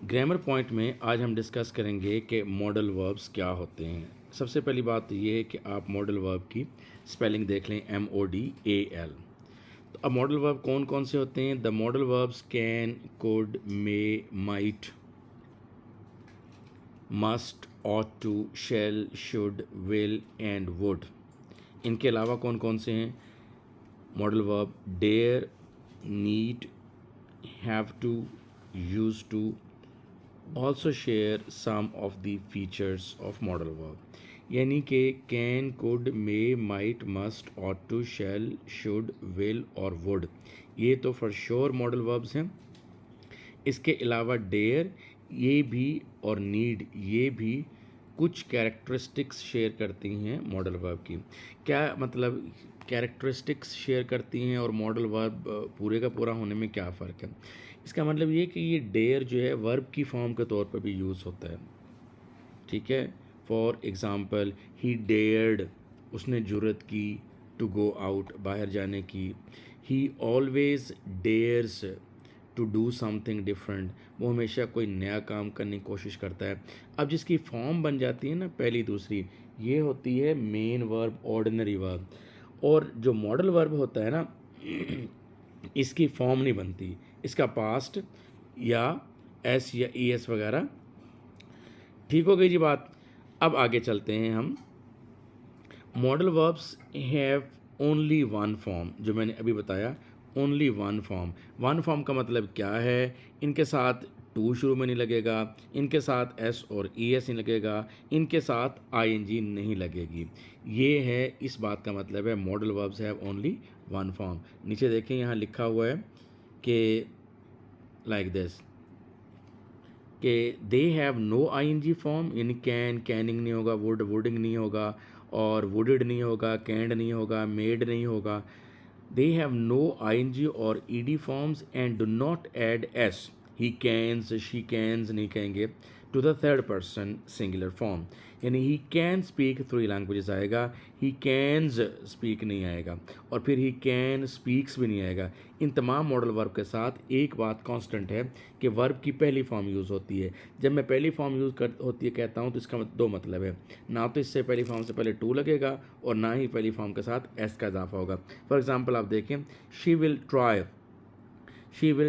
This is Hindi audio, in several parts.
ग्रामर पॉइंट में आज हम डिस्कस करेंगे कि मॉडल वर्ब्स क्या होते हैं। सबसे पहली बात तो ये है कि आप मॉडल वर्ब की स्पेलिंग देख लें, MODAL। तो अब मॉडल वर्ब कौन कौन से होते हैं? The modal verbs can, could, may, might, must, ought to, shall, should, will and would। इनके अलावा कौन कौन से हैं? Modal verb dare, need, have to, use to, also share some of the features of modal verb। यानी कि can, could, may, might, must, ought to, shall, should, will और would, ये तो for sure modal verbs हैं। इसके अलावा dare ये भी और need ये भी कुछ कैरेक्टरिस्टिक्स शेयर करती हैं मॉडल वर्ब की। क्या मतलब कैरेक्टरिस्टिक्स शेयर करती हैं और मॉडल वर्ब पूरे का पूरा होने में क्या फ़र्क है? इसका मतलब ये कि ये डेयर जो है वर्ब की फॉर्म के तौर पर भी यूज़ होता है। ठीक है, फॉर एग्ज़ाम्पल ही डेयर्ड, उसने जुर्रत की, टू गो आउट बाहर जाने की। He always dares to do something different, वो हमेशा कोई नया काम करने की कोशिश करता है। अब जिसकी फॉर्म बन जाती है ना पहली दूसरी, ये होती है मेन वर्ब, ऑर्डिनरी वर्ब। और जो मॉडल वर्ब होता है ना इसकी फॉर्म नहीं बनती, इसका पास्ट या एस या ई एस वगैरह। ठीक हो गई जी बात। अब आगे चलते हैं हम। Modal verbs have only one form, जो मैंने अभी बताया, only one form. One form का मतलब क्या है? इनके साथ टू शुरू में नहीं लगेगा, इनके साथ एस और ई एस नहीं लगेगा, इनके साथ आईएनजी नहीं लगेगी। ये है, इस बात का मतलब है modal verbs have only one form. नीचे देखें, यहाँ लिखा हुआ है कि लाइक दिस कि they have no ING form, यानी कैन, कैनिंग नहीं होगा, वुड, वुडिंग नहीं होगा, और वुडेड नहीं होगा, कैंड नहीं होगा, मेड नहीं होगा। दे हैव नो आईएनजी और ED forms and do not add S. He cans, she cans नहीं कहेंगे to the third person singular form, यानी he can speak three languages आएगा, ही कैन्स स्पीक नहीं आएगा, और फिर ही कैन स्पीक्स भी नहीं आएगा। इन तमाम मॉडल वर्ब के साथ एक बात कांस्टेंट है कि वर्ब की पहली फॉर्म यूज़ होती है। जब मैं पहली फॉर्म यूज़ कर होती है कहता हूँ तो इसका दो मतलब है, ना तो इससे पहली फॉर्म से पहले टू लगेगा और ना ही पहली फॉर्म के साथ एस का इजाफा होगा। फॉर एग्जाम्पल आप देखें, she will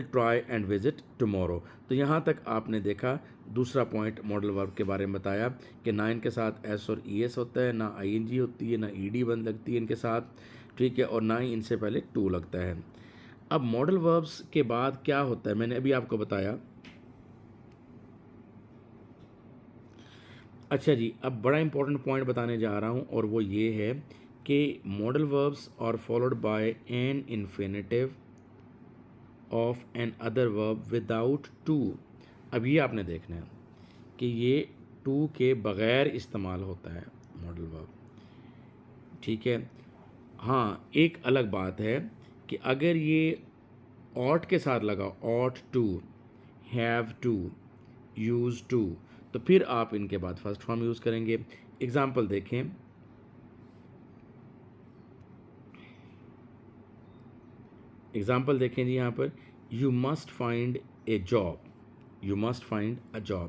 try and visit tomorrow. तो यहाँ तक आपने देखा, दूसरा पॉइंट मॉडल वर्ब के बारे में बताया कि ना इनके साथ एस और ई एस होता है, ना आईएनजी होती है, ना ईडी बन लगती है इनके साथ। ठीक है, और ना ही इनसे पहले टू लगता है। अब मॉडल वर्ब्स के बाद क्या होता है, मैंने अभी आपको बताया। अच्छा जी, अब बड़ा इंपॉर्टेंट पॉइंट बताने जा रहा हूँ और वो ये है कि modal verbs are followed by an infinitive of an other verb without to. अब ये आपने देखना है कि ये टू के बग़ैर इस्तेमाल होता है मॉडल वर्ब। ठीक है, हाँ एक अलग बात है कि अगर ये ऑट के साथ लगा, ought to, have to, use to, तो फिर आप इनके बाद फर्स्ट फॉर्म यूज़ करेंगे। एग्जाम्पल देखें, जी यहाँ पर, you must find a job, you must find a job.